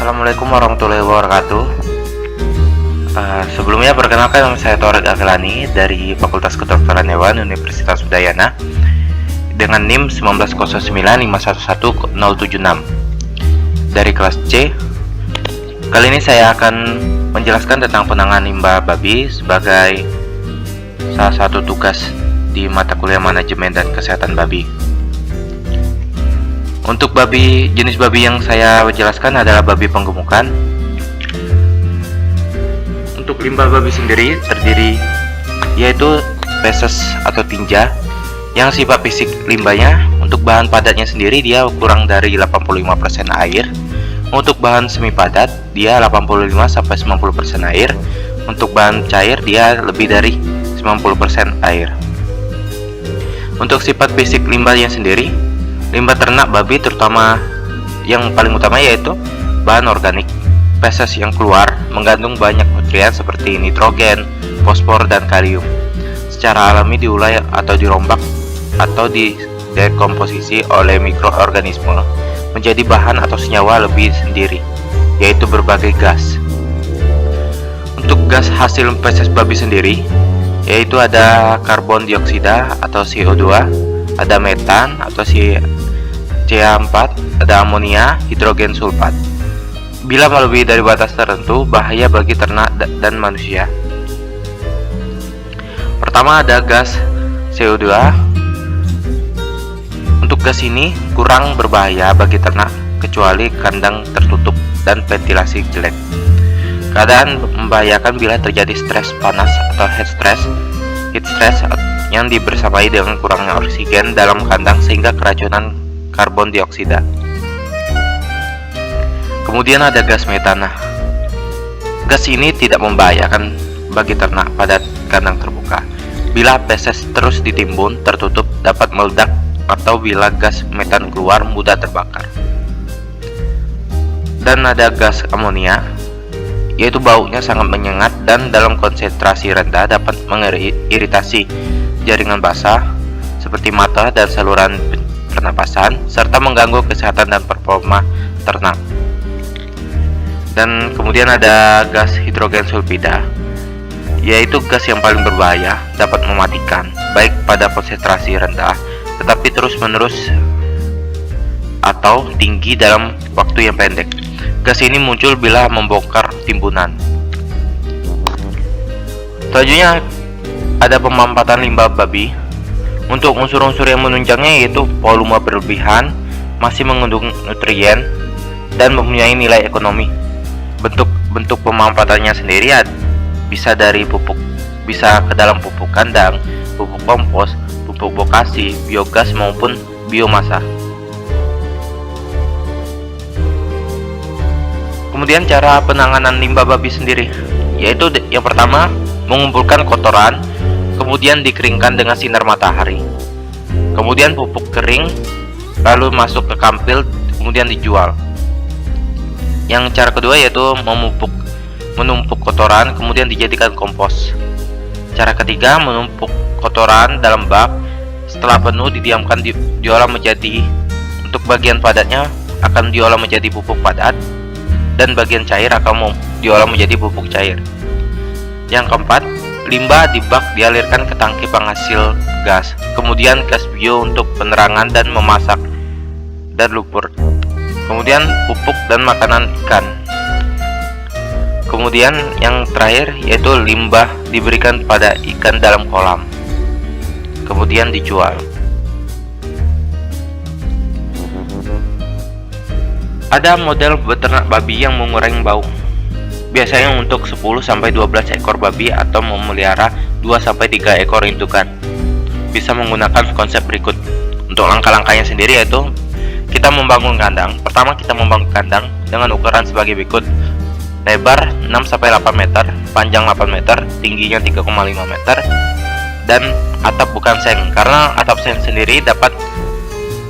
Assalamualaikum warahmatullahi wabarakatuh. Sebelumnya perkenalkan, nama saya Thoriq Afilani dari Fakultas Kedokteran Hewan Universitas Udayana dengan NIM 19095111076 dari kelas C. Kali ini saya akan menjelaskan tentang penanganan limbah babi sebagai salah satu tugas di mata kuliah manajemen dan kesehatan babi. Untuk jenis babi yang saya jelaskan adalah babi penggemukan. Untuk limbah babi sendiri terdiri yaitu feses atau tinja, yang sifat fisik limbahnya untuk bahan padatnya sendiri dia kurang dari 85% air. Untuk bahan semi padat dia 85-90% air. Untuk bahan cair dia lebih dari 90% air. Untuk sifat fisik limbahnya sendiri, limbah ternak babi terutama yang paling utama yaitu bahan organik. Feses yang keluar mengandung banyak nutrien seperti nitrogen, fosfor, dan kalium. Secara alami diurai atau dirombak atau didekomposisi oleh mikroorganisme menjadi bahan atau senyawa lebih sendiri, yaitu berbagai gas. Untuk gas hasil feses babi sendiri yaitu ada karbon dioksida atau CO2, ada metan atau CH4, ada amonia, hidrogen sulfat. Bila melebihi dari batas tertentu, bahaya bagi ternak dan manusia. Pertama ada gas CO2. Untuk gas ini kurang berbahaya bagi ternak kecuali kandang tertutup dan ventilasi jelek. Keadaan membahayakan bila terjadi stres panas atau heat stress yang dibersamai dengan kurangnya oksigen dalam kandang sehingga keracunan karbon dioksida. Kemudian ada gas metana. Gas ini tidak membahayakan bagi ternak pada kandang terbuka. Bila feses terus ditimbun tertutup dapat meledak, atau bila gas metan keluar mudah terbakar. Dan ada gas amonia, yaitu baunya sangat menyengat dan dalam konsentrasi rendah dapat mengiritasi jaringan basah seperti mata dan saluran pernapasan serta mengganggu kesehatan dan performa ternak. Dan kemudian ada gas hidrogen sulfida, yaitu gas yang paling berbahaya, dapat mematikan baik pada konsentrasi rendah tetapi terus-menerus atau tinggi dalam waktu yang pendek. Gas ini muncul bila membongkar timbunan. Selanjutnya ada pemampatan limbah babi. Untuk unsur-unsur yang menunjangnya yaitu volume berlebihan, masih mengandung nutrien, dan mempunyai nilai ekonomi. Bentuk pemampatannya sendiri bisa dari pupuk, bisa ke dalam pupuk kandang, pupuk kompos, pupuk bokasi, biogas maupun biomasa. Kemudian cara penanganan limbah babi sendiri yaitu yang pertama mengumpulkan kotoran, kemudian dikeringkan dengan sinar matahari. Kemudian pupuk kering, lalu masuk ke kampil, kemudian dijual. Yang cara kedua yaitu menumpuk kotoran, kemudian dijadikan kompos. Cara ketiga menumpuk kotoran dalam bak, setelah penuh didiamkan diolah menjadi, untuk bagian padatnya akan diolah menjadi pupuk padat, dan bagian cair akan diolah menjadi pupuk cair. Yang keempat, limbah di bak dialirkan ke tangki penghasil gas, kemudian gas bio untuk penerangan dan memasak, dan lumpur. Kemudian pupuk dan makanan ikan. Kemudian yang terakhir yaitu limbah diberikan pada ikan dalam kolam, kemudian dijual. Ada model beternak babi yang mengurangi bau. Biasanya untuk 10-12 ekor babi atau memelihara 2-3 ekor indukan. Bisa menggunakan konsep berikut. Untuk langkah-langkahnya sendiri yaitu kita membangun kandang. Pertama kita membangun kandang dengan ukuran sebagai berikut. Lebar 6-8 meter, panjang 8 meter, tingginya 3,5 meter, dan atap bukan seng, karena atap seng sendiri dapat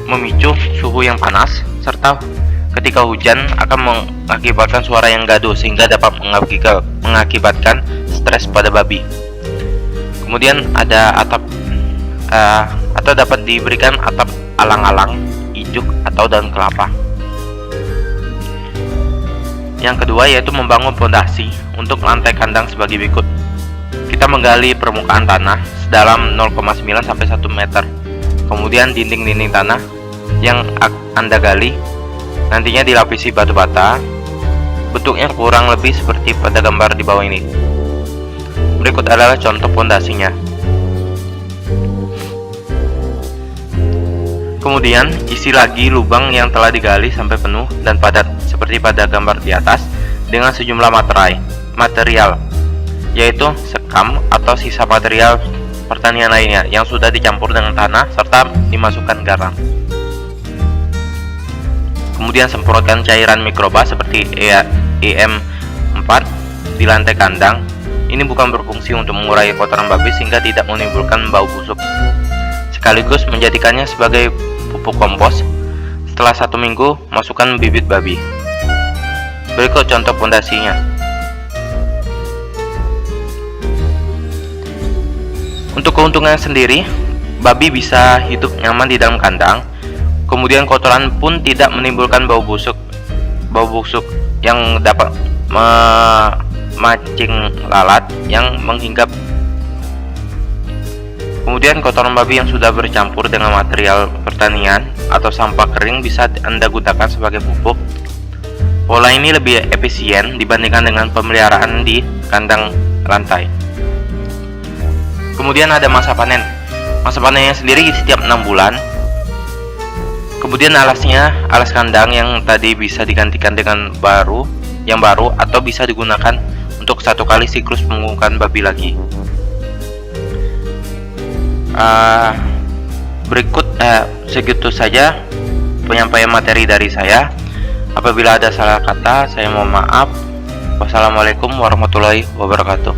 memicu suhu yang panas serta ketika hujan akan mengakibatkan suara yang gaduh sehingga dapat mengakibatkan stres pada babi. Kemudian ada atap atau dapat diberikan atap alang-alang, ijuk, atau daun kelapa. Yang kedua yaitu membangun fondasi untuk lantai kandang sebagai berikut. Kita menggali permukaan tanah sedalam 0,9 sampai 1 meter. Kemudian dinding-dinding tanah yang Anda gali nantinya dilapisi batu bata. Bentuknya kurang lebih seperti pada gambar di bawah ini. Berikut adalah contoh fondasinya. Kemudian isi lagi lubang yang telah digali sampai penuh dan padat seperti pada gambar di atas dengan sejumlah material, yaitu sekam atau sisa material pertanian lainnya yang sudah dicampur dengan tanah serta dimasukkan garam. Kemudian semprotkan cairan mikroba seperti EM4 di lantai kandang. Ini bukan berfungsi untuk mengurai kotoran babi sehingga tidak menimbulkan bau busuk, sekaligus menjadikannya sebagai pupuk kompos. Setelah 1 minggu, masukkan bibit babi. Berikut contoh fondasinya. Untuk keuntungan sendiri, babi bisa hidup nyaman di dalam kandang. Kemudian kotoran pun tidak menimbulkan bau busuk yang dapat memancing lalat yang menghinggap. Kemudian kotoran babi yang sudah bercampur dengan material pertanian atau sampah kering bisa Anda gunakan sebagai pupuk. Pola ini lebih efisien dibandingkan dengan pemeliharaan di kandang lantai. Kemudian ada masa panen. Masa panennya sendiri setiap 6 bulan. Kemudian alas kandang yang tadi bisa digantikan dengan yang baru atau bisa digunakan untuk 1 kali siklus pengukuran babi lagi. Berikut segitu saja penyampaian materi dari saya. Apabila ada salah kata, saya mohon maaf. Wassalamualaikum warahmatullahi wabarakatuh.